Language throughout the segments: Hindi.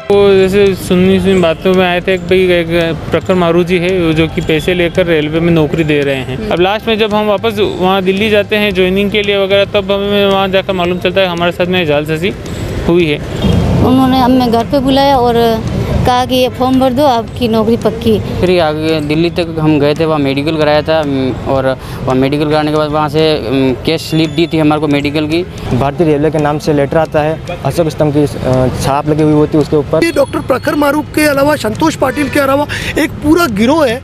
वो जैसे सुनी बातों में आए थे कि भाई एक प्रखर मारू जी है जो कि पैसे लेकर रेलवे में नौकरी दे रहे हैं। अब लास्ट में जब हम वापस वहाँ दिल्ली जाते हैं ज्वाइनिंग के लिए वगैरह, तब हमें वहाँ जाकर मालूम चलता है हमारे साथ में जालसाजी हुई है। उन्होंने हमें घर पे बुलाया और कहा कि ये फॉर्म भर दो, आपकी नौकरी पक्की। फिर आगे दिल्ली तक हम गए थे, वहाँ मेडिकल कराया था और वहाँ मेडिकल कराने के बाद वहाँ से कैश स्लिप दी थी हमारे को मेडिकल की। भारतीय रेलवे के नाम से लेटर आता है, अशोक स्तंभ की छाप लगी हुई होती है उसके ऊपर। डॉक्टर प्रखर मारू के अलावा संतोष पाटिल के अलावा एक पूरा गिरोह है।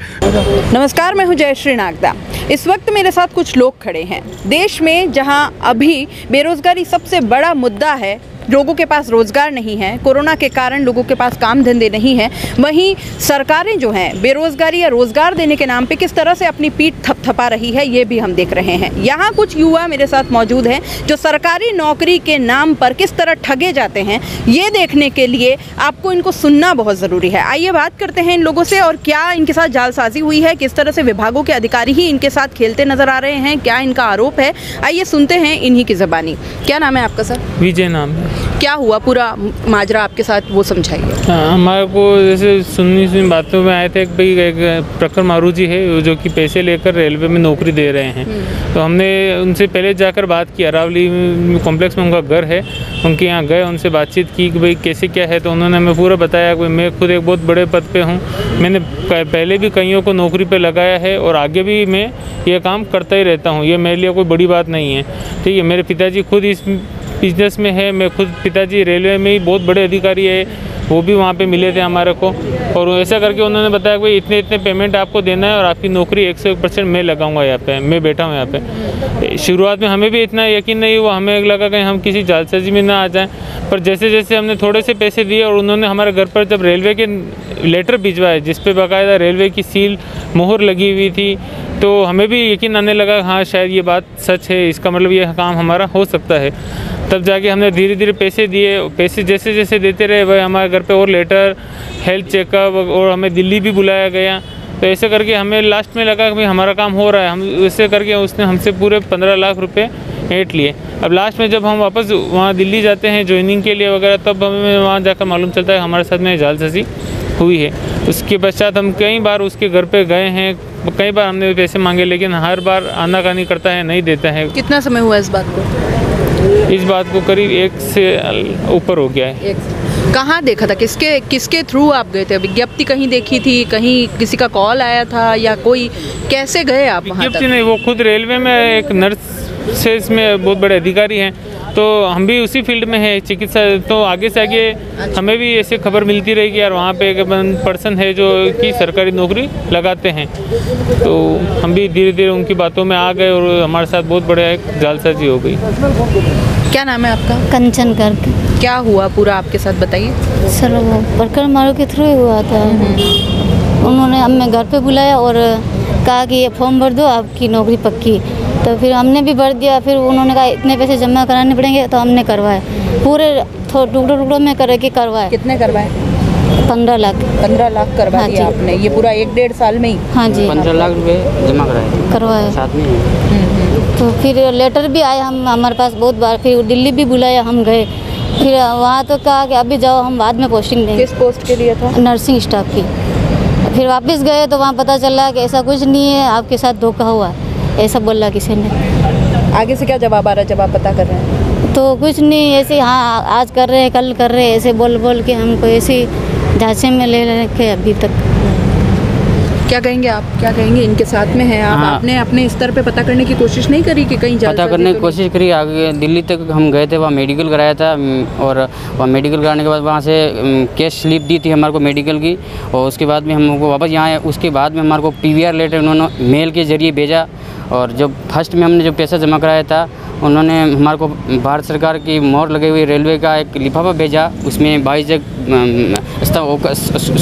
नमस्कार, मैं हूं जयश्री नागदा। इस वक्त मेरे साथ कुछ लोग खड़े हैं। देश में जहां अभी बेरोजगारी सबसे बड़ा मुद्दा है, लोगों के पास रोजगार नहीं है, कोरोना के कारण लोगों के पास काम धंधे नहीं है, वहीं सरकारें जो हैं बेरोजगारी या रोजगार देने के नाम पे किस तरह से अपनी पीठ थपथपा रही है, ये भी हम देख रहे हैं। यहाँ कुछ युवा मेरे साथ मौजूद हैं जो सरकारी नौकरी के नाम पर किस तरह ठगे जाते हैं, ये देखने के लिए आपको इनको सुनना बहुत ज़रूरी है। आइए बात करते हैं इन लोगों से और क्या इनके साथ जालसाजी हुई है, किस तरह से विभागों के अधिकारी ही इनके साथ खेलते नजर आ रहे हैं, क्या इनका आरोप है। आइए सुनते हैं इन्हीं की ज़बानी। क्या नाम है आपका सर? विजय नाम है। क्या हुआ पूरा माजरा आपके साथ, वो समझाइए। हमारे को जैसे सुनी बातों में आए थे कि भाई एक प्रखर मारू जी है जो कि पैसे लेकर रेलवे में नौकरी दे रहे हैं। तो हमने उनसे पहले जाकर बात की, अरावली कॉम्प्लेक्स में उनका घर है, उनके यहाँ गए, उनसे बातचीत की कि भाई कैसे क्या है। तो उन्होंने हमें पूरा बताया कि मैं खुद एक बहुत बड़े पद पे हूँ, मैंने पहले भी कईयों को नौकरी पे लगाया है और आगे भी मैं ये काम करता ही रहता हूँ, ये मेरे लिए कोई बड़ी बात नहीं है। ठीक है, मेरे पिताजी खुद इस बिजनेस में है, मैं खुद पिताजी रेलवे में ही बहुत बड़े अधिकारी है, वो भी वहाँ पे मिले थे हमारे को। और ऐसा करके उन्होंने बताया कि इतने इतने पेमेंट आपको देना है और आपकी नौकरी 101% मैं लगाऊंगा, यहाँ पे मैं बैठा हूँ यहाँ पे। शुरुआत में हमें भी इतना यकीन नहीं हुआ, हमें लगा कि हम किसी जालसाजी में ना आ जाएं। पर जैसे जैसे हमने थोड़े से पैसे दिए और उन्होंने हमारे घर पर जब रेलवे के लेटर भिजवाए जिस पे बाकायदा रेलवे की सील मोहर लगी हुई थी, तो हमें भी यकीन आने लगा हाँ शायद ये बात सच है, इसका मतलब ये काम हमारा हो सकता है। तब जाके हमने धीरे धीरे पैसे दिए, पैसे जैसे जैसे देते रहे वह हमारे घर पे और लेटर, हेल्थ चेकअप और हमें दिल्ली भी बुलाया गया। तो ऐसे करके हमें लास्ट में लगा कि भाई हमारा काम हो रहा है, हम ऐसे करके उसने हमसे पूरे 15 लाख रुपए ऐंठ लिए। अब लास्ट में जब हम वापस वहाँ दिल्ली जाते हैं ज्वाइनिंग के लिए वगैरह, तब हमें वहाँ जाकर मालूम चलता है हमारे साथ में जालसाजी हुई है। उसके पश्चात हम कई बार उसके घर पे गए हैं, कई बार हमने पैसे मांगे, लेकिन हर बार आनाकानी करता है, नहीं देता है। कितना समय हुआ इस बात को? इस बात को करीब 1 से ऊपर हो गया है। कहाँ देखा था, किसके थ्रू आप गए थे? विज्ञप्ति कहीं देखी थी, कहीं किसी का कॉल आया था या कोई, कैसे गए आप वहाँ तक? विज्ञप्ति नहीं, वो खुद रेलवे में एक नर्सेस में बहुत बड़े अधिकारी हैं, तो हम भी उसी फील्ड में है चिकित्सा, तो आगे से आगे हमें भी ऐसे खबर मिलती रहेगी यार वहाँ पे एक पर्सन है जो कि सरकारी नौकरी लगाते हैं। तो हम भी धीरे धीरे उनकी बातों में आ गए और हमारे साथ बहुत बड़ा एक जालसाजी हो गई। क्या नाम है आपका? कंचन करके। क्या हुआ पूरा आपके साथ, बताइए। सर वो प्रखर मारू के थ्रू ही हुआ था। उन्होंने हमें घर पे बुलाया और कहा कि ये फॉर्म भर दो, आपकी नौकरी पक्की। तो फिर हमने भी भर दिया, फिर उन्होंने कहा इतने पैसे जमा कराने पड़ेंगे, तो हमने करवाए, पूरे टुकड़ों टुकड़ों में करके करवाए। कितने करवाए? 15 लाख। 15 लाख करवा दिया आपने, ये पूरा 1-1.5 साल में ही? हाँ जी, 15 लाख रुपए जमा करवाए साथ में। तो फिर लेटर भी आया हमारे पास बहुत बार, फिर दिल्ली भी बुलाया, हम गए, फिर वहाँ तो कहा कि अभी जाओ, हम बाद में पोस्टिंग देंगे। किस पोस्ट के लिए था? नर्सिंग स्टाफ की। फिर वापस गए तो वहाँ पता चला कि ऐसा कुछ नहीं है, आपके साथ धोखा हुआ है, ऐसा बोला किसी ने। आगे से क्या जवाब आ रहा है जब आप पता कर रहे हैं? तो कुछ नहीं, ऐसे हाँ आज कर रहे हैं, कल कर रहे हैं, ऐसे बोल बोल के हमको ऐसे झांसे में ले रखे अभी तक। क्या कहेंगे आप, क्या कहेंगे? इनके साथ में है आप, आपने अपने स्तर पे पता करने की कोशिश नहीं करी कि कहीं पता करने की कोशिश करी? आगे दिल्ली तक हम गए थे, वहाँ मेडिकल कराया था और वहाँ मेडिकल कराने के बाद वहाँ से कैश स्लिप दी थी हमारे को मेडिकल की, और उसके बाद में हमको वापस यहाँ आए। उसके बाद में हमारे को PVR लेटर उन्होंने मेल के ज़रिए भेजा, और जब फर्स्ट में हमने जो पैसा जमा कराया था उन्होंने हमारे को भारत सरकार की मोहर लगे हुई रेलवे का एक लिफाफा भेजा, उसमें 22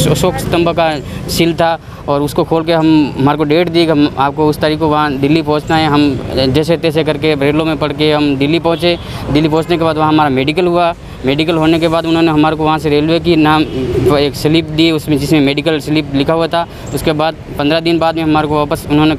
अशोक स्तंभ का सील था, और उसको खोल के हमारे को डेट दी कि हम आपको उस तारीख को वहाँ दिल्ली पहुँचना है। हम जैसे तैसे करके रेलों में पढ़ के हम दिल्ली पहुँचे। दिल्ली पहुँचने के बाद वहाँ हमारा मेडिकल हुआ। मेडिकल होने के बाद उन्होंने हमारे को वहाँ से रेलवे की नाम एक स्लिप दी, उसमें जिसमें मेडिकल स्लिप लिखा हुआ था। उसके बाद 15 दिन बाद में हमारे को वापस उन्होंने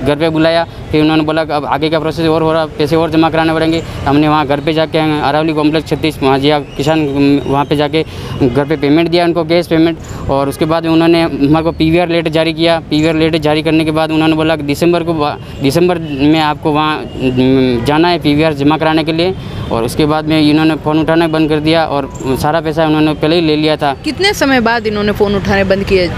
घर पे बुलाया। फिर उन्होंने बोला कि अब आगे का प्रोसेस और हो रहा, पैसे और जमा कराने पड़ेंगे। हमने वहाँ घर पे जाके अरावली कॉम्प्लेक्स 36 महाजिया किसान वहाँ पे जाके घर पे पेमेंट दिया उनको, कैश पेमेंट। और उसके बाद उन्होंने हमारे को PVR लेटर जारी किया। PVR लेटर जारी करने के बाद उन्होंने बोला कि दिसंबर में आपको वहाँ जाना है PVR जमा कराने के लिए। और उसके बाद में इन्होंने फ़ोन उठाना बंद कर दिया और सारा पैसा उन्होंने पहले ही ले लिया था। कितने समय बाद इन्होंने फ़ोन उठाने बंद किए?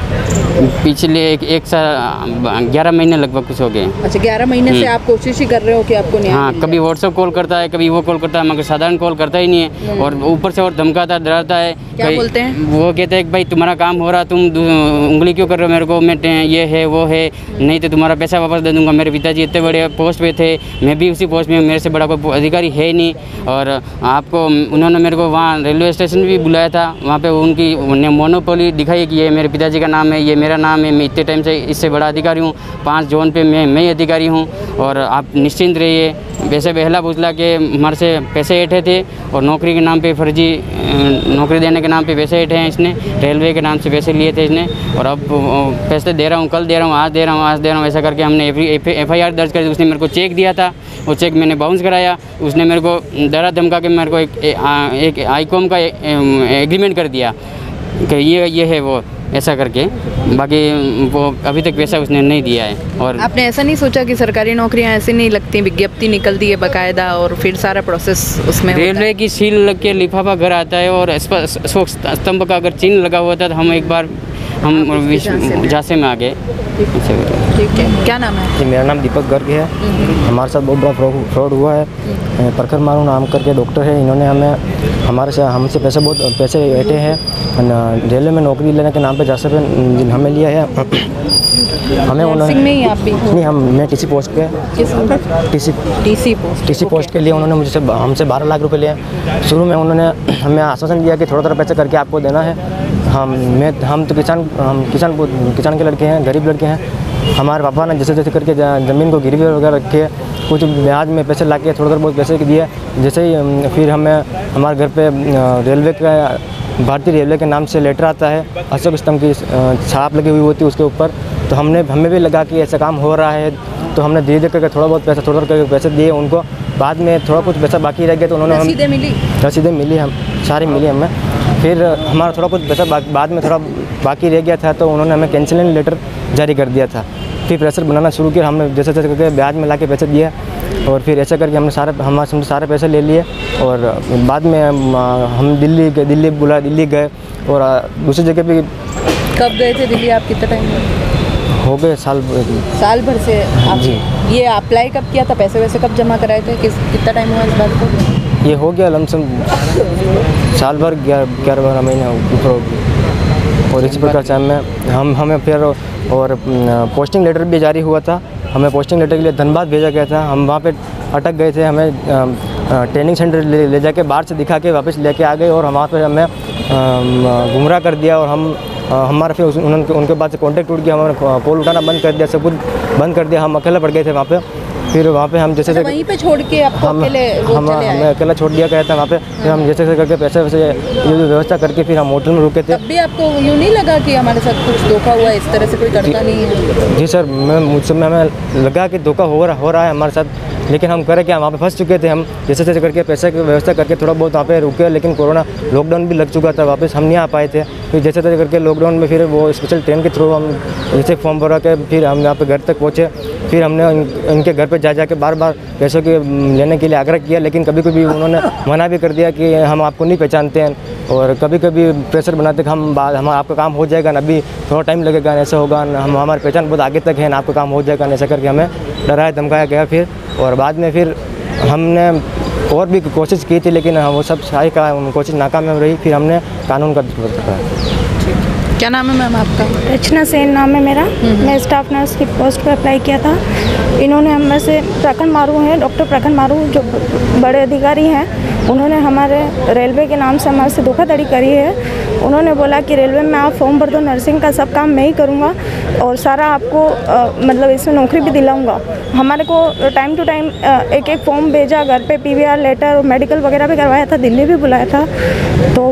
पिछले एक साल 11 महीने लगभग कुछ हो गए। अच्छा, 11 महीने से आप कोशिश ही कर रहे हो कि आपको न्याय हाँ, मिल कभी जाए। व्हाट्सएप कॉल करता है, कभी वो कॉल करता है, मगर साधारण कॉल करता ही नहीं है। और ऊपर से और धमकाता डराता है। क्या बोलते हैं? वो कहते हैं कि भाई तुम्हारा काम हो रहा, तुम उंगली क्यों कर रहे हो मेरे को, मैं ये है वो है, नहीं तो तुम्हारा पैसा वापस दे दूंगा। मेरे पिताजी इतने बड़े पोस्ट पे थे, मैं भी उसी पोस्ट में, मेरे से बड़ा कोई अधिकारी है ही नहीं। और आपको उन्होंने मेरे को वहाँ रेलवे स्टेशन भी बुलाया था। वहाँ पे उनकी मोनोपोली दिखाई कि ये मेरे पिताजी का नाम है, ये मेरा नाम है, मैं इतने टाइम से इससे बड़ा अधिकारी हूँ, 5 जोन पे मैं अधिकारी हूँ और आप निश्चिंत रहिए। वैसे बहला बुझला के हमारे से पैसे ऐंठे थे और नौकरी के नाम पे फर्जी नौकरी देने के नाम पे पैसे ऐंठे हैं इसने, रेलवे के नाम से पैसे लिए थे इसने। और अब पैसे दे रहा हूँ, कल दे रहा हूँ, आज दे रहा हूँ, ऐसा करके हमने FIR दर्ज कर दी। उसने मेरे को चेक दिया था, वो चेक मैंने बाउंस कराया। उसने मेरे को डरा धमका के मेरे को एक आईकॉम का एग्रीमेंट कर दिया कि ये है वो, ऐसा करके। बाकी वो अभी तक पैसा उसने नहीं दिया है। और आपने ऐसा नहीं सोचा कि सरकारी नौकरियां ऐसे नहीं लगती, विज्ञप्ति निकलती है बाकायदा और फिर सारा प्रोसेस उसमें होता है? रेलवे की सील लग के लिफाफा घर आता है और अशोक स्तंभ का अगर चिन्ह लगा हुआ था तो हम एक बार झांसे में आ गए। ठीक है, क्या नाम है? जी, मेरा नाम दीपक गर्ग है। हमारे साथ बहुत बड़ा फ्रॉड हुआ है। प्रखर मारू नाम करके डॉक्टर है, इन्होंने हमसे पैसे ऐंठे हैं। रेलवे में नौकरी लेने के नाम पे जैसे हमें लिया है। हमें उन्होंने में ही आप भी नहीं, मैं TC पोस्ट पे TC पोस्ट के लिए उन्होंने हमसे 12 लाख रुपए लिए। शुरू में उन्होंने हमें आश्वासन दिया कि थोड़ा पैसा करके आपको देना है। हम तो किसान के लड़के हैं, गरीब लड़के हैं। हमारे पापा ने जैसे करके ज़मीन को गिरवी वगैरह रख के कुछ ब्याज में पैसे ला के थोड़ा बहुत पैसे दिए। जैसे ही फिर हमारे घर पे भारतीय रेलवे के नाम से लेटर आता है, अशोक स्तंभ की छाप लगी हुई होती है उसके ऊपर। तो हमें भी लगा कि ऐसा काम हो रहा है, तो हमने धीरे करके थोड़ा करके पैसे दिए उनको। बाद में थोड़ा कुछ पैसा बाकी रह गया तो उन्होंने रसीदें मिली, हम सारी मिली हमें। फिर हमारा थोड़ा कुछ पैसा बाद में थोड़ा बाकी रह गया था तो उन्होंने हमें कैंसिलिंग लेटर जारी कर दिया था। फिर प्रेशर बनाना शुरू किया, हमने जैसे करके ब्याज में ला के पैसे दिए और फिर ऐसा करके हमने सारे पैसे ले लिए। और बाद में हम दिल्ली गए और दूसरी जगह भी। कब गए थे दिल्ली आप? कितना टाइम हो गए? साल भर से आप जी। ये अप्लाई कब किया था? पैसे वैसे कब जमा कराए थे? कितना टाइम हुआ इस बात को? ये हो गया लमसम साल भर 11-12 महीने ऊपर हो गए। और इसी प्रकार से हमें फिर और पोस्टिंग लेटर भी जारी हुआ था। हमें पोस्टिंग लेटर के लिए धनबाद भेजा गया था। हम वहाँ पे अटक गए थे। हमें ट्रेनिंग सेंटर ले जाके बाहर से दिखा के वापस लेके आ गए और वहाँ पे हमें गुमराह कर दिया। और हमारा फिर उनके बाद से कॉन्टैक्ट टूट गया। हमारे कॉल उठाना बंद कर दिया, सब कुछ बंद कर दिया। हम अकेले पड़ गए थे वहाँ पे। फिर वहाँ पे हम जैसे वहीं पे छोड़ के आपको हमें अकेला छोड़ दिया गया था वहाँ पे। फिर हम जैसे करके पैसे ये व्यवस्था करके फिर हम होटल में रुके थे। तब भी आपको यूँ नहीं लगा कि हमारे साथ कुछ धोखा हुआ, इस तरह से कोई करता नहीं है? जी सर, हमें लगा कि धोखा हो रहा है हमारे साथ, लेकिन हम करें क्या, वहाँ पे फंस चुके थे। हम जैसे करके पैसे की व्यवस्था करके थोड़ा बहुत वहाँ पे रुके, लेकिन कोरोना लॉकडाउन भी लग चुका था, वापस हम नहीं आ पाए थे। फिर जैसे करके लॉकडाउन में फिर वो स्पेशल ट्रेन के थ्रू हम जैसे फॉर्म भरा के फिर हम यहाँ पे घर तक पहुँचे। फिर हमने उनके घर पे जा के बार पैसों के लेने के लिए आग्रह किया, लेकिन कभी उन्होंने मना भी कर दिया कि हम आपको नहीं पहचानते हैं। और कभी प्रेशर बनाते कि हम आपका काम हो जाएगा ना, अभी थोड़ा टाइम लगेगा, ऐसा होगा, हम हमारी पहचान बहुत आगे तक है ना, आपका काम हो जाएगा, ऐसा करके हमें डराया धमकाया गया। फिर और बाद में फिर हमने और भी कोशिश की थी, लेकिन वो सब सारी कोशिश नाकामयाब रही। फिर हमने कानून का क्या नाम है मैम आपका? रचना सेन नाम है मेरा। मैं स्टाफ नर्स की पोस्ट पर अप्लाई किया था। इन्होंने हम में से प्रखर मारू हैं, डॉक्टर प्रखर मारू जो बड़े अधिकारी हैं, उन्होंने हमारे रेलवे के नाम से हमारे से धोखाधड़ी करी है। उन्होंने बोला कि रेलवे में आप फॉर्म भर दो, नर्सिंग का सब काम मैं ही करूँगा और सारा आपको मतलब इसमें नौकरी भी दिलाऊंगा। हमारे को टाइम टू टाइम एक एक फॉर्म भेजा, घर पे PVR लेटर और मेडिकल वगैरह भी करवाया था, दिल्ली भी बुलाया था। तो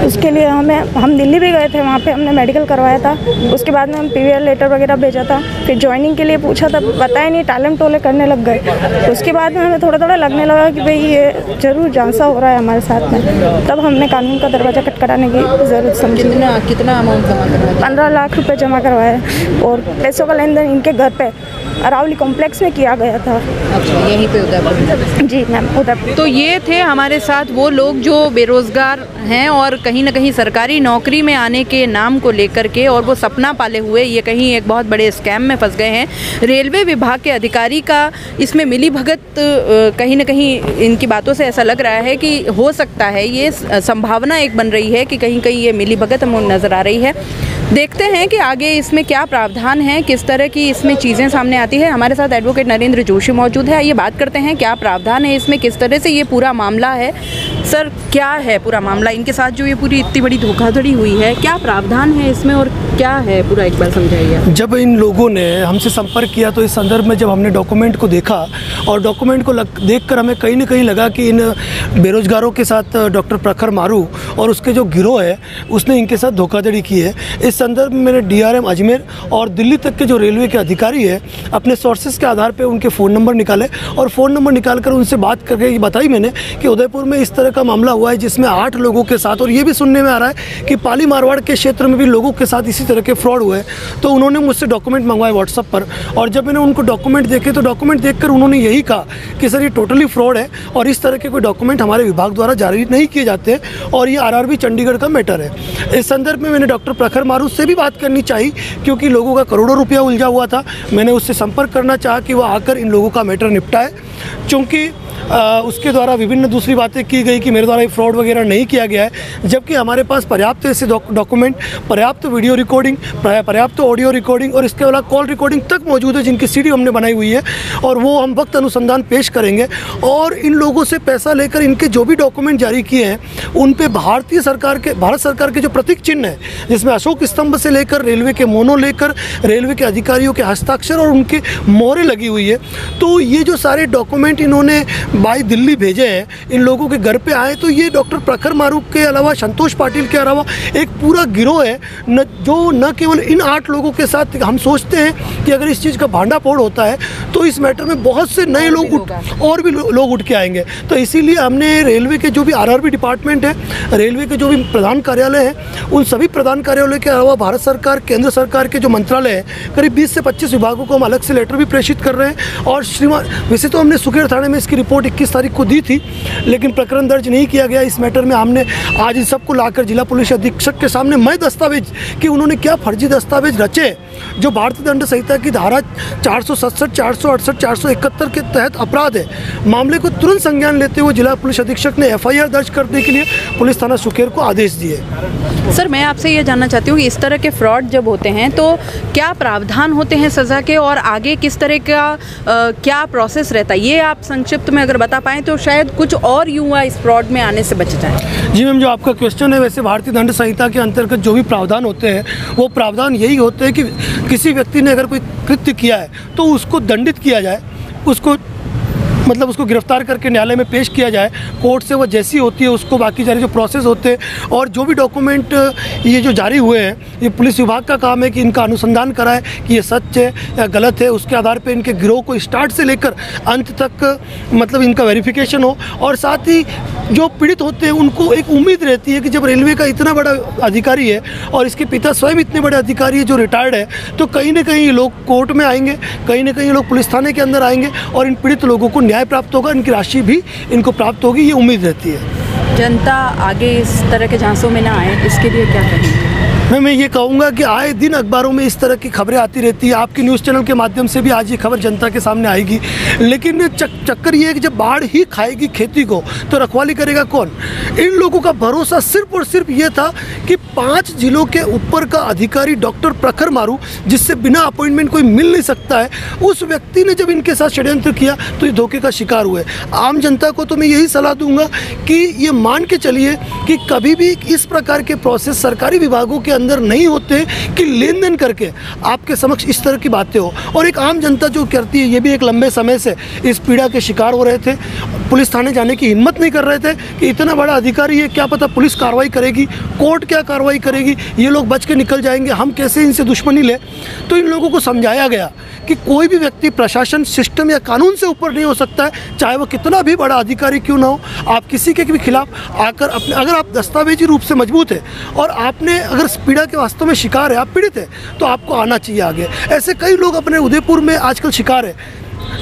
उसके लिए हम दिल्ली भी गए थे, वहाँ पे हमने मेडिकल करवाया था। उसके बाद में हम PVR लेटर वगैरह भेजा था। फिर ज्वाइनिंग के लिए पूछा था, बताया नहीं, टालम टोले करने लग गए। उसके बाद में हमें थोड़ा थोड़ा लगने लगा कि भाई ये जरूर झांसा हो रहा है हमारे साथ में। तब हमने कानून का दरवाज़ा खटखटाने की ज़रूरत समझी। कितना अमाउंट जमा करवाया? 15 लाख रुपए जमा करवाए और पैसों का लेन देन इनके घर पे अरावली कॉम्प्लेक्स में किया गया था। अच्छा, यहीं पे उदयपुर? जी मैम, उदयपुर। तो ये थे हमारे साथ वो लोग जो बेरोज़गार हैं और कहीं ना कहीं सरकारी नौकरी में आने के नाम को लेकर के और वो सपना पाले हुए ये कहीं एक बहुत बड़े स्कैम में फंस गए हैं। रेलवे विभाग के अधिकारी का इसमें मिलीभगत कहीं ना कहीं इनकी बातों से ऐसा लग रहा है कि हो सकता है, ये संभावना एक बन रही है कि कहीं कहीं ये मिलीभगत हमें नज़र आ रही है। देखते हैं कि आगे इसमें क्या प्रावधान है, किस तरह की इसमें चीज़ें सामने आती है। हमारे साथ एडवोकेट नरेंद्र जोशी मौजूद है। ये बात करते हैं क्या प्रावधान है इसमें, किस तरह से ये पूरा मामला है। सर, क्या है पूरा मामला, इनके साथ जो ये पूरी इतनी बड़ी धोखाधड़ी हुई है, क्या प्रावधान है इसमें और क्या है पूरा, एक बार समझाइए। जब इन लोगों ने हमसे संपर्क किया तो इस संदर्भ में जब हमने डॉक्यूमेंट को देखा और डॉक्यूमेंट को देखकर हमें कहीं ना कहीं लगा कि इन बेरोजगारों के साथ डॉक्टर प्रखर मारू और उसके जो गिरोह है उसने इनके साथ धोखाधड़ी की है। इस संदर्भ में मैंने DRM अजमेर और दिल्ली तक के जो रेलवे के अधिकारी है अपने सोर्सेज के आधार पर उनके फ़ोन नंबर निकाले और फ़ोन नंबर निकाल कर उनसे बात करके ये बताई मैंने कि उदयपुर में इस तरह का मामला हुआ है जिसमें 8 लोगों के साथ, और ये भी सुनने में आ रहा है कि पाली मारवाड़ के क्षेत्र में भी लोगों के साथ इसी तरह के फ्रॉड हुए। तो उन्होंने मुझसे डॉक्यूमेंट मंगवाए व्हाट्सएप पर और जब मैंने उनको डॉक्यूमेंट देखे तो डॉक्यूमेंट देखकर उन्होंने यही कहा कि सर ये टोटली फ्रॉड है और इस तरह के कोई डॉक्यूमेंट हमारे विभाग द्वारा जारी नहीं किए जाते और ये RRB चंडीगढ़ का मैटर है। इस संदर्भ में मैंने डॉक्टर प्रखर मारू से भी बात करनी चाहिए क्योंकि लोगों का करोड़ों रुपया उलझा हुआ था। मैंने उससे संपर्क करना चाहा कि वो आकर इन लोगों का मैटर निपटाए, चूँकि उसके द्वारा विभिन्न दूसरी बातें की गई कि मेरे द्वारा फ्रॉड वगैरह नहीं किया गया है, जबकि हमारे पास पर्याप्त ऐसे डॉक्यूमेंट, पर्याप्त वीडियो रिकॉर्डिंग, पर्याप्त ऑडियो रिकॉर्डिंग और इसके अलावा कॉल रिकॉर्डिंग तक मौजूद है जिनकी CD हमने बनाई हुई है और वो हम वक्त अनुसंधान पेश करेंगे। और इन लोगों से पैसा लेकर इनके जो भी डॉक्यूमेंट जारी किए हैं उन पे भारत सरकार के जो प्रतीक चिन्ह है जिसमें अशोक स्तंभ से लेकर रेलवे के मोनो लेकर रेलवे के अधिकारियों के हस्ताक्षर और उनके मोहरें लगी हुई है। तो ये जो सारे डॉक्यूमेंट इन्होंने बाई दिल्ली भेजे हैं, इन लोगों के घर पे आए, तो ये डॉक्टर प्रखर मारू के अलावा संतोष पाटिल के अलावा एक पूरा गिरोह है जो न केवल इन 8 लोगों के साथ, हम सोचते हैं कि अगर इस चीज़ का भांडाफोड़ होता है तो इस मैटर में बहुत से नए लोग और भी लोग उठ के आएंगे। तो इसीलिए हमने रेलवे के जो भी RRB डिपार्टमेंट है, रेलवे के जो भी प्रधान कार्यालय हैं, उन सभी प्रधान कार्यालय के अलावा भारत सरकार, केंद्र सरकार के जो मंत्रालय हैं, करीब 20 से 25 विभागों को हम अलग से लेटर भी प्रेषित कर रहे हैं। और श्रीमान, वैसे तो हमने सुखेड़ थाने में इसकी रिपोर्ट 21 तारीख को दी थी लेकिन प्रकरण दर्ज नहीं किया गया इस मैटर में। हमने आज इन सबको लाकर जिला पुलिस अधीक्षक के सामने मैं दस्तावेज कि उन्होंने क्या फर्जी दस्तावेज रचे जो भारतीय दंड संहिता की धारा 467, 468, 471 के तहत अपराध है। मामले को तुरंत संज्ञान लेते हुए जिला पुलिस अधीक्षक ने FIR दर्ज करने के लिए पुलिस थाना सुखेड़ को आदेश दिए। सर, मैं आपसे ये जानना चाहती हूँ कि इस तरह के फ्रॉड जब होते हैं तो क्या प्रावधान होते हैं सज़ा के और आगे किस तरह का क्या प्रोसेस रहता है, ये आप संक्षिप्त में अगर बता पाएँ तो शायद कुछ और युवा इस फ्रॉड में आने से बच जाए। जी मैम, जो आपका क्वेश्चन है, वैसे भारतीय दंड संहिता के अंतर्गत जो भी प्रावधान होते हैं वो प्रावधान यही होते हैं कि किसी व्यक्ति ने अगर कोई कृत्य किया है तो उसको दंडित किया जाए, उसको उसको गिरफ्तार करके न्यायालय में पेश किया जाए, कोर्ट से वो जैसी होती है उसको बाकी सारे जो प्रोसेस होते हैं और जो भी डॉक्यूमेंट ये जो जारी हुए हैं, ये पुलिस विभाग का काम है कि इनका अनुसंधान कराए कि ये सच है या गलत है। उसके आधार पे इनके गिरोह को स्टार्ट से लेकर अंत तक इनका वेरिफिकेशन हो और साथ ही जो पीड़ित होते हैं उनको एक उम्मीद रहती है कि जब रेलवे का इतना बड़ा अधिकारी है और इसके पिता स्वयं इतने बड़े अधिकारी है जो रिटायर्ड है, तो कहीं ना कहीं ये लोग कोर्ट में आएंगे, कहीं ना कहीं ये लोग पुलिस थाने के अंदर आएंगे और इन पीड़ित लोगों को न्याय प्राप्त होगा, इनकी राशि भी इनको प्राप्त होगी, ये उम्मीद रहती है। जनता आगे इस तरह के झांसों में ना आए, इसके लिए क्या करेंगे? मैं ये कहूँगा कि आए दिन अखबारों में इस तरह की खबरें आती रहती है, आपके न्यूज़ चैनल के माध्यम से भी आज ये खबर जनता के सामने आएगी, लेकिन चक्कर ये है कि जब बाढ़ ही खाएगी खेती को तो रखवाली करेगा कौन? इन लोगों का भरोसा सिर्फ और सिर्फ ये था कि 5 जिलों के ऊपर का अधिकारी डॉक्टर प्रखर मारू, जिससे बिना अपॉइंटमेंट कोई मिल नहीं सकता है, उस व्यक्ति ने जब इनके साथ षड्यंत्र किया तो ये धोखे का शिकार हुए। आम जनता को तो मैं यही सलाह दूंगा कि ये मान के चलिए कि कभी भी इस प्रकार के प्रोसेस सरकारी विभागों के अंदर नहीं होते कि लेन देन करके आपके समक्ष इस तरह की बातें हो। और एक आम जनता जो करती है, ये भी एक लंबे समय से इस पीड़ा के शिकार हो रहे थे, पुलिस थाने जाने की हिम्मत नहीं कर रहे थे कि इतना बड़ा अधिकारी है, क्या पता पुलिस कार्रवाई करेगी, कोर्ट क्या कार्रवाई करेगी, ये लोग बच के निकल जाएंगे, हम कैसे इनसे दुश्मनी ले। तो इन लोगों को समझाया गया कि कोई भी व्यक्ति प्रशासन, सिस्टम या कानून से ऊपर नहीं हो सकता है, चाहे वो कितना भी बड़ा अधिकारी क्यों ना हो। आप किसी के भी खिलाफ आकर अपने, अगर आप दस्तावेजी रूप से मजबूत है और आपने अगर पीड़ा के वास्तव में शिकार है, आप पीड़ित है, तो आपको आना चाहिए आगे। ऐसे कई लोग अपने उदयपुर में आजकल शिकार है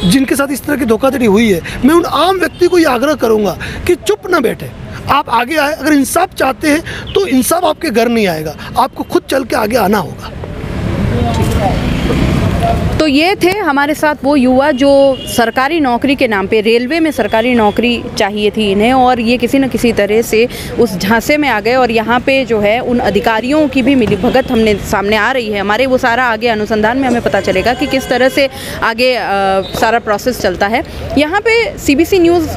जिनके साथ इस तरह की धोखाधड़ी हुई है। मैं उन आम व्यक्ति को ये आग्रह करूँगा कि चुप न बैठे, आप आगे आए। अगर इंसाफ चाहते हैं तो इंसाफ आपके घर नहीं आएगा, आपको खुद चल के आगे आना होगा। तो ये थे हमारे साथ वो युवा जो सरकारी नौकरी के नाम पे, रेलवे में सरकारी नौकरी चाहिए थी इन्हें, और ये किसी न किसी तरह से उस झांसे में आ गए। और यहाँ पे जो है उन अधिकारियों की भी मिलीभगत हमने सामने आ रही है। हमारे वो सारा आगे अनुसंधान में हमें पता चलेगा कि किस तरह से आगे सारा प्रोसेस चलता है। यहाँ पे सीबीसी न्यूज़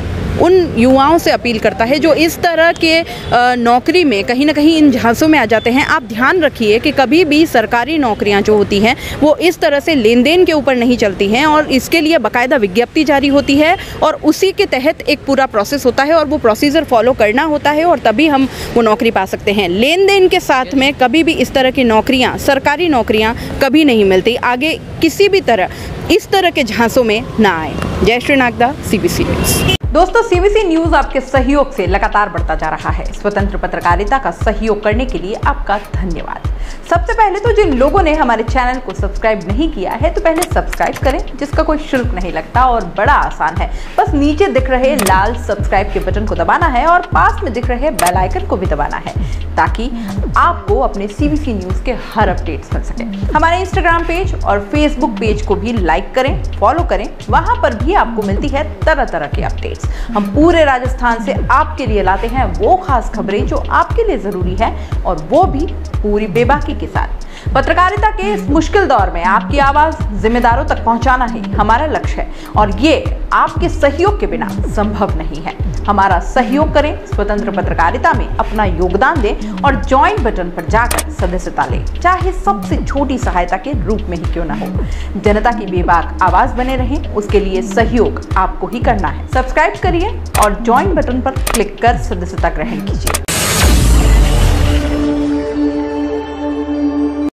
उन युवाओं से अपील करता है जो इस तरह के नौकरी में कहीं ना कहीं इन झांसों में आ जाते हैं। आप ध्यान रखिए कि कभी भी सरकारी नौकरियां जो होती हैं वो इस तरह से लेन देन के ऊपर नहीं चलती हैं, और इसके लिए बाकायदा विज्ञप्ति जारी होती है और उसी के तहत एक पूरा प्रोसेस होता है और वो प्रोसीजर फॉलो करना होता है, और तभी हम वो नौकरी पा सकते हैं। लेन देन के साथ में कभी भी इस तरह की नौकरियाँ, सरकारी नौकरियाँ कभी नहीं मिलती। आगे किसी भी तरह इस तरह के झांसों में ना आए। जय श्री नागदा, सीबीसी न्यूज़। दोस्तों, सीबीसी न्यूज़ आपके सहयोग से लगातार बढ़ता जा रहा है। स्वतंत्र पत्रकारिता का सहयोग करने के लिए आपका धन्यवाद। सबसे पहले तो जिन लोगों ने हमारे चैनल को सब्सक्राइब नहीं किया है तो पहले सब्सक्राइब करें, जिसका कोई शुल्क नहीं लगता और बड़ा आसान है। बस नीचे दिख रहे लाल सब्सक्राइब के बटन को दबाना है और पास में दिख रहे बेल आइकन को भी दबाना है, ताकि आपको अपने सीबीसी न्यूज़ के हर अपडेट्स मिल सके। हमारे इंस्टाग्राम पेज और फेसबुक पेज को भी लाइक करें, फॉलो करें, वहां पर भी आपको मिलती है तरह तरह के अपडेट्स। हम पूरे राजस्थान से आपके लिए लाते हैं वो खास खबरें जो आपके लिए जरूरी है, और वो भी पूरी बेबाकी के साथ। पत्रकारिता के इस मुश्किल दौर में आपकी आवाज जिम्मेदारों तक पहुंचाना ही हमारा लक्ष्य है, और ये आपके सहयोग के बिना संभव नहीं है। हमारा सहयोग करें, स्वतंत्र पत्रकारिता में अपना योगदान दें और ज्वाइन बटन पर जाकर सदस्यता लें, चाहे सबसे छोटी सहायता के रूप में ही क्यों ना हो। जनता की बेबाक आवाज बने रहें, उसके लिए सहयोग आपको ही करना है। सब्सक्राइब करिए और ज्वाइन बटन पर क्लिक कर सदस्यता ग्रहण कीजिए।